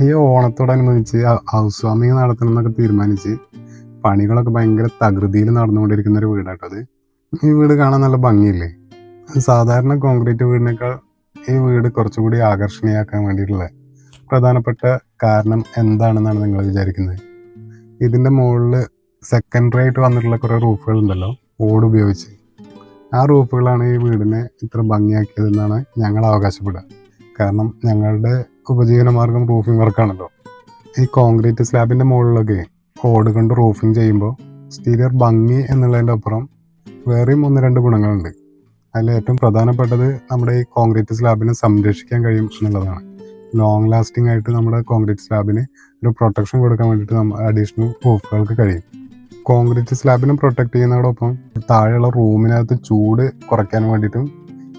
ഈ ഓണത്തോടനുബന്ധിച്ച് ഹൗസ് വാമിങ് നടത്തണം എന്നൊക്കെ തീരുമാനിച്ച് പണികളൊക്കെ ഭയങ്കര തകൃതിയിൽ നടന്നുകൊണ്ടിരിക്കുന്ന ഒരു വീടാട്ടത്. ഈ വീട് കാണാൻ നല്ല ഭംഗിയില്ലേ? സാധാരണ കോൺക്രീറ്റ് വീടിനേക്കാൾ ഈ വീട് കുറച്ചുകൂടി ആകർഷണീയമാക്കാൻ വേണ്ടിയിട്ടുള്ള പ്രധാനപ്പെട്ട കാരണം എന്താണെന്നാണ് നിങ്ങൾ വിചാരിക്കുന്നത്? ഇതിൻ്റെ മുകളിൽ സെക്കൻഡറി ആയിട്ട് വന്നിട്ടുള്ള കുറേ റൂഫുകൾ ഉണ്ടല്ലോ, ഓട് ഉപയോഗിച്ച്. ആ റൂഫുകളാണ് ഈ വീടിനെ ഇത്ര ഭംഗിയാക്കിയതെന്നാണ് ഞങ്ങൾ അവകാശപ്പെടുക. കാരണം ഞങ്ങളുടെ ഉപജീവനമാർഗം റൂഫിംഗ് വർക്കാണല്ലോ. ഈ കോൺക്രീറ്റ് സ്ലാബിൻ്റെ മുകളിലൊക്കെ ഓട് കൊണ്ട് റൂഫിംഗ് ചെയ്യുമ്പോൾ എക്സ്റ്റീരിയർ ഭംഗി എന്നുള്ളതിൻ്റെ അപ്പുറം വേറെയും 1-2 ഗുണങ്ങളുണ്ട്. അതിൽ ഏറ്റവും പ്രധാനപ്പെട്ടത് നമ്മുടെ ഈ കോൺക്രീറ്റ് സ്ലാബിനെ സംരക്ഷിക്കാൻ കഴിയും എന്നുള്ളതാണ്. ലോങ് ലാസ്റ്റിംഗ് ആയിട്ട് നമ്മുടെ കോൺക്രീറ്റ് സ്ലാബിന് ഒരു പ്രൊട്ടക്ഷൻ കൊടുക്കാൻ വേണ്ടിയിട്ട് അഡീഷണൽ റൂഫുകൾക്ക് കഴിയും. കോൺക്രീറ്റ് സ്ലാബിനെ പ്രൊട്ടക്ട് ചെയ്യുന്നതോടൊപ്പം താഴെയുള്ള റൂമിനകത്ത് ചൂട് കുറയ്ക്കാൻ വേണ്ടിയിട്ടും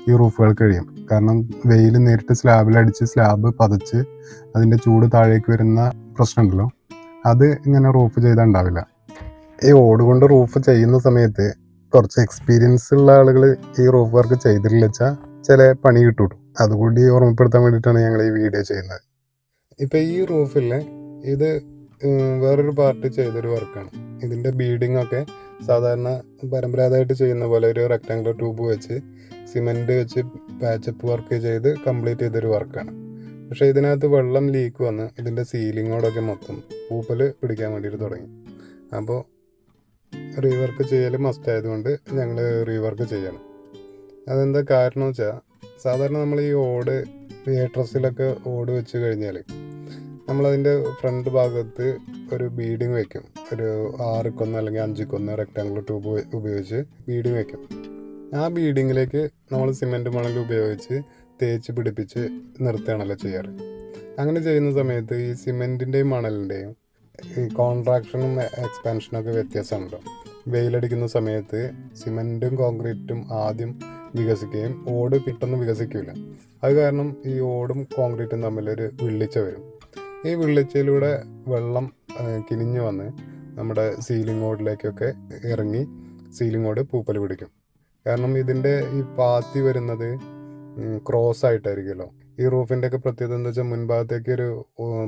ഈ റൂഫുകൾക്ക് കഴിയും. കാരണം വെയിൽ നേരിട്ട് സ്ലാബിലടിച്ച് സ്ലാബ് പതച്ച് അതിൻ്റെ ചൂട് താഴേക്ക് വരുന്ന പ്രശ്നമുണ്ടല്ലോ, അത് ഇങ്ങനെ റൂഫ് ചെയ്താൽ ഉണ്ടാവില്ല. ഈ ഓട് കൊണ്ട് റൂഫ് ചെയ്യുന്ന സമയത്ത് കുറച്ച് എക്സ്പീരിയൻസ് ഉള്ള ആളുകൾ ഈ റൂഫ് വർക്ക് ചെയ്തിട്ടില്ല വെച്ചാൽ ചില പണി കിട്ടും. അതുകൂടി ഓർമ്മപ്പെടുത്താൻ വേണ്ടിയിട്ടാണ് ഞങ്ങൾ ഈ വീഡിയോ ചെയ്യുന്നത്. ഇപ്പം ഈ റൂഫിൽ ഇത് വേറൊരു പാർട്ട് ചെയ്തൊരു വർക്കാണ്. ഇതിൻ്റെ ബീഡിംഗ് ഒക്കെ സാധാരണ പരമ്പരാഗതമായിട്ട് ചെയ്യുന്ന പോലെ ഒരു റെക്ടാങ്കുലർ ട്യൂബ് വെച്ച് സിമെൻറ്റ് വെച്ച് പാച്ചപ്പ് വർക്ക് ചെയ്ത് കംപ്ലീറ്റ് ചെയ്തൊരു വർക്കാണ്. പക്ഷേ ഇതിനകത്ത് വെള്ളം ലീക്ക് വന്ന് ഇതിൻ്റെ സീലിങ്ങോടൊക്കെ മൊത്തം പൂപ്പൽ പിടിക്കാൻ വേണ്ടിയിട്ട് തുടങ്ങി. അപ്പോൾ റീവർക്ക് ചെയ്യൽ മസ്റ്റ് ആയതുകൊണ്ട് ഞങ്ങൾ റീവർക്ക് ചെയ്യണം. അതെന്താ കാരണം വെച്ചാൽ, സാധാരണ നമ്മൾ ഈ ഓട് ട്രസ്സിലൊക്കെ ഓട് വെച്ച് കഴിഞ്ഞാൽ നമ്മളതിൻ്റെ ഫ്രണ്ട് ഭാഗത്ത് ഒരു ബീഡിങ് വയ്ക്കും. ഒരു 6 അല്ലെങ്കിൽ 5 റെക്ടാങ്കുലർ ട്യൂബ് ഉപയോഗിച്ച് ബീഡിങ് വയ്ക്കും. ആ ബീഡിങ്ങിലേക്ക് നമ്മൾ സിമെൻറ്റ് മണൽ ഉപയോഗിച്ച് തേച്ച് പിടിപ്പിച്ച് നിർത്തുകയാണല്ലോ ചെയ്യാറ്. അങ്ങനെ ചെയ്യുന്ന സമയത്ത് ഈ സിമെൻറ്റിൻ്റെയും മണലിൻ്റെയും ഈ കോൺട്രാക്ഷനും എക്സ്പാൻഷനൊക്കെ വ്യത്യാസമുണ്ടോ. വെയിലടിക്കുന്ന സമയത്ത് സിമെൻറ്റും കോൺക്രീറ്റും ആദ്യം വികസിക്കുകയും ഓട് പെട്ടെന്ന് വികസിക്കില്ല. അത് കാരണം ഈ ഓടും കോൺക്രീറ്റും തമ്മിലൊരു വിള്ളിച്ച വരും. ഈ വിള്ളിച്ചയിലൂടെ വെള്ളം കിനിഞ്ഞു വന്ന് നമ്മുടെ സീലിംഗ് ഓടിലേക്കൊക്കെ ഇറങ്ങി സീലിംഗ് ഓട് പൂപ്പൽ പിടിക്കും. കാരണം ഇതിൻ്റെ ഈ പാത്തി വരുന്നത് ക്രോസ് ആയിട്ടായിരിക്കുമല്ലോ. ഈ റൂഫിൻ്റെ ഒക്കെ പ്രത്യേകത എന്താ വെച്ചാൽ, മുൻഭാഗത്തേക്ക് ഒരു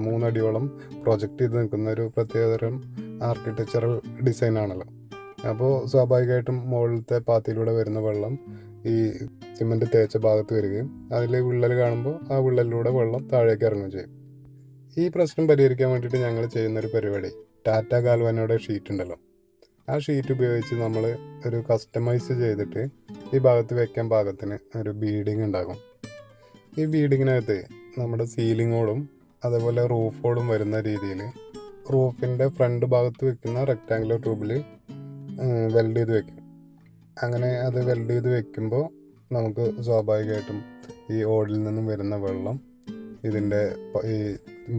3 അടിയോളം പ്രൊജക്റ്റ് ചെയ്ത് നിൽക്കുന്ന ഒരു പ്രത്യേകതരം ആർക്കിടെക്ചറൽ ഡിസൈൻ ആണല്ലോ. അപ്പോൾ സ്വാഭാവികമായിട്ടും മുകളിലത്തെ പാത്തിയിലൂടെ വരുന്ന വെള്ളം ഈ സിമെൻറ്റ് തേച്ച ഭാഗത്ത് വരികയും അതിൽ വിള്ളൽ കാണുമ്പോൾ ആ വിള്ളലിലൂടെ വെള്ളം താഴേക്ക് ഇറങ്ങുകയും ചെയ്യും. ഈ പ്രശ്നം പരിഹരിക്കാൻ വേണ്ടിയിട്ട് ഞങ്ങൾ ചെയ്യുന്നൊരു പരിപാടി, ടാറ്റ ഗാൽവാനോയുടെ ഷീറ്റ് ഉണ്ടല്ലോ, ആ ഷീറ്റ് ഉപയോഗിച്ച് നമ്മൾ ഒരു കസ്റ്റമൈസ് ചെയ്തിട്ട് ഈ ഭാഗത്ത് വെക്കാൻ പാകത്തിന് ഒരു ബീഡിങ് ഉണ്ടാകും. ഈ ബീഡിങ്ങിനകത്ത് നമ്മുടെ സീലിങ്ങോടും അതേപോലെ റൂഫോടും വരുന്ന രീതിയിൽ റൂഫിൻ്റെ ഫ്രണ്ട് ഭാഗത്ത് വെക്കുന്ന റെക്ടാങ്കുലർ ട്യൂബിൽ വെൽഡ് ചെയ്ത് വെക്കും. അങ്ങനെ അത് വെൽഡ് ചെയ്ത് വെക്കുമ്പോൾ നമുക്ക് സ്വാഭാവികമായിട്ടും ഈ ഓടിൽ നിന്നും വരുന്ന വെള്ളം ഇതിൻ്റെ ഈ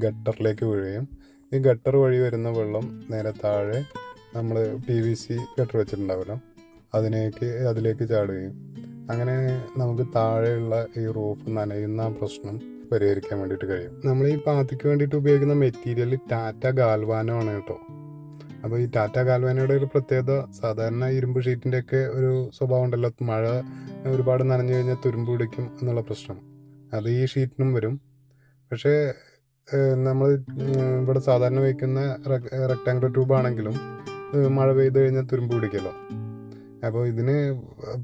ഗട്ടറിലേക്ക് വീഴുകയും ഈ ഗട്ടർ വഴി വരുന്ന വെള്ളം നേരെ താഴെ നമ്മൾ PVC ഗട്ടർ വെച്ചിട്ടുണ്ടാവുമല്ലോ അതിലേക്ക് ചാടുകയും അങ്ങനെ നമുക്ക് താഴെയുള്ള ഈ റൂഫ് നനയുന്ന പ്രശ്നം പരിഹരിക്കാൻ വേണ്ടിയിട്ട് കഴിയും. നമ്മൾ ഈ പാത്തിക്ക് വേണ്ടിയിട്ട് ഉപയോഗിക്കുന്ന മെറ്റീരിയൽ ടാറ്റ ഗാൽവാനോ ആണ് കേട്ടോ. അപ്പോൾ ഈ ടാറ്റ ഗാൽവാനോയുടെ ഒരു പ്രത്യേകത, സാധാരണ ഇരുമ്പ് ഷീറ്റിൻ്റെയൊക്കെ ഒരു സ്വഭാവം ഉണ്ടല്ലോ, മഴ ഒരുപാട് നനഞ്ഞു കഴിഞ്ഞാൽ തുരുമ്പ് പിടിക്കും എന്നുള്ള പ്രശ്നം. അത് ഈ ഷീറ്റിനും വരും. പക്ഷേ നമ്മൾ ഇവിടെ സാധാരണ വയ്ക്കുന്ന റെക്ടാങ്കുലർ ട്യൂബ് ആണെങ്കിലും മഴ പെയ്ത് കഴിഞ്ഞാൽ തുരുമ്പ് പിടിക്കുമല്ലോ. അപ്പോൾ ഇതിന്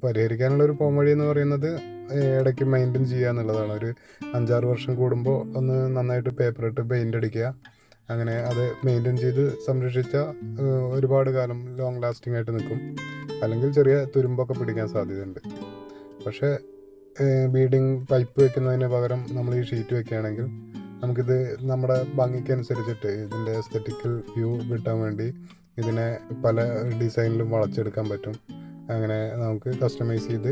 പരിഹരിക്കാനുള്ളൊരു പോംവഴി എന്ന് പറയുന്നത് ഇടയ്ക്ക് മെയിൻറ്റെയിൻ ചെയ്യുക എന്നുള്ളതാണ്. ഒരു 5-6 വർഷം കൂടുമ്പോൾ ഒന്ന് നന്നായിട്ട് പേപ്പറിട്ട് പെയിൻ്റ് അടിക്കുക. അങ്ങനെ അത് മെയിൻറ്റെയിൻ ചെയ്ത് സംരക്ഷിച്ചാൽ ഒരുപാട് കാലം ലോങ് ലാസ്റ്റിംഗ് ആയിട്ട് നിൽക്കും. അല്ലെങ്കിൽ ചെറിയ തുരുമ്പൊക്കെ പിടിക്കാൻ സാധ്യതയുണ്ട്. പക്ഷേ ബീഡിങ് പൈപ്പ് വെക്കുന്നതിന് പകരം നമ്മൾ ഈ ഷീറ്റ് വെക്കുകയാണെങ്കിൽ നമുക്കിത് നമ്മുടെ ഭംഗിക്കനുസരിച്ചിട്ട് ഇതിൻ്റെ എസ്തെറ്റിക്കൽ വ്യൂ കിട്ടാൻ വേണ്ടി ഇതിനെ പല ഡിസൈനിലും വളച്ചെടുക്കാൻ പറ്റും. അങ്ങനെ നമുക്ക് കസ്റ്റമൈസ് ചെയ്ത്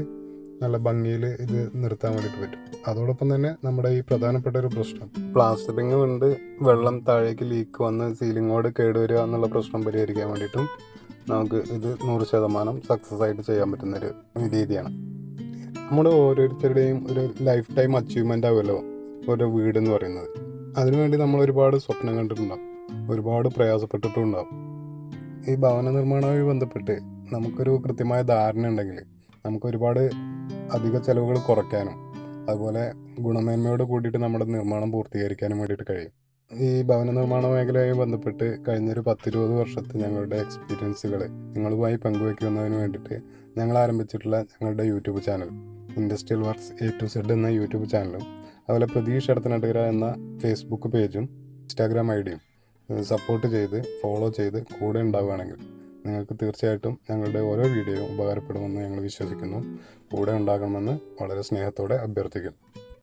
നല്ല ഭംഗിയിൽ ഇത് നിർത്താൻ വേണ്ടിയിട്ട് പറ്റും. അതോടൊപ്പം തന്നെ നമ്മുടെ ഈ പ്രധാനപ്പെട്ട ഒരു പ്രശ്നം, പ്ലാസ്റ്ററിങ് കൊണ്ട് വെള്ളം താഴേക്ക് ലീക്ക് വന്ന് സീലിങ്ങോട് കേടുവരിക എന്നുള്ള പ്രശ്നം പരിഹരിക്കാൻ വേണ്ടിയിട്ടും നമുക്ക് ഇത് 100% സക്സസ് ആയിട്ട് ചെയ്യാൻ പറ്റുന്നൊരു രീതിയാണ്. നമ്മുടെ ഓരോരുത്തരുടെയും ഒരു ലൈഫ് ടൈം അച്ചീവ്മെൻ്റ് ആവുമല്ലോ ഓരോ വീടെന്ന് പറയുന്നത്. അതിനുവേണ്ടി നമ്മൾ ഒരുപാട് സ്വപ്നം കണ്ടിട്ടുണ്ടാവും, ഒരുപാട് പ്രയാസപ്പെട്ടിട്ടുണ്ടാവും. ഈ ഭവന നിർമ്മാണവുമായി ബന്ധപ്പെട്ട് നമുക്കൊരു കൃത്യമായ ധാരണ ഉണ്ടെങ്കിൽ നമുക്ക് ഒരുപാട് അധിക ചിലവുകൾ കുറയ്ക്കാനും അതുപോലെ ഗുണമേന്മയോട് കൂടിയിട്ട് നമ്മുടെ നിർമ്മാണം പൂർത്തീകരിക്കാനും വേണ്ടിയിട്ട് കഴിയും. ഈ ഭവന നിർമ്മാണ മേഖലയുമായി ബന്ധപ്പെട്ട് കഴിഞ്ഞൊരു 10-20 വർഷത്തെ ഞങ്ങളുടെ എക്സ്പീരിയൻസുകൾ നിങ്ങളുമായി പങ്കുവയ്ക്കുന്നതിന് വേണ്ടിയിട്ട് ഞങ്ങൾ ആരംഭിച്ചിട്ടുള്ള ഞങ്ങളുടെ YouTube channel industrial works A to Z എന്ന യൂട്യൂബ് ചാനലും അതുപോലെ പ്രതീക്ഷ എടത്തനാട്ടുകര എന്ന ഫേസ്ബുക്ക് പേജും ഇൻസ്റ്റാഗ്രാം ഐഡിയും സപ്പോർട്ട് ചെയ്ത് ഫോളോ ചെയ്ത് കൂടെ ഉണ്ടാവുകയാണെങ്കിൽ നിങ്ങൾക്ക് തീർച്ചയായിട്ടും ഞങ്ങളുടെ ഓരോ വീഡിയോയും ഉപകാരപ്പെടുമെന്ന് ഞങ്ങൾ വിശ്വസിക്കുന്നു. കൂടെ ഉണ്ടാകണമെന്ന് വളരെ സ്നേഹത്തോടെ അഭ്യർത്ഥിക്കുന്നു.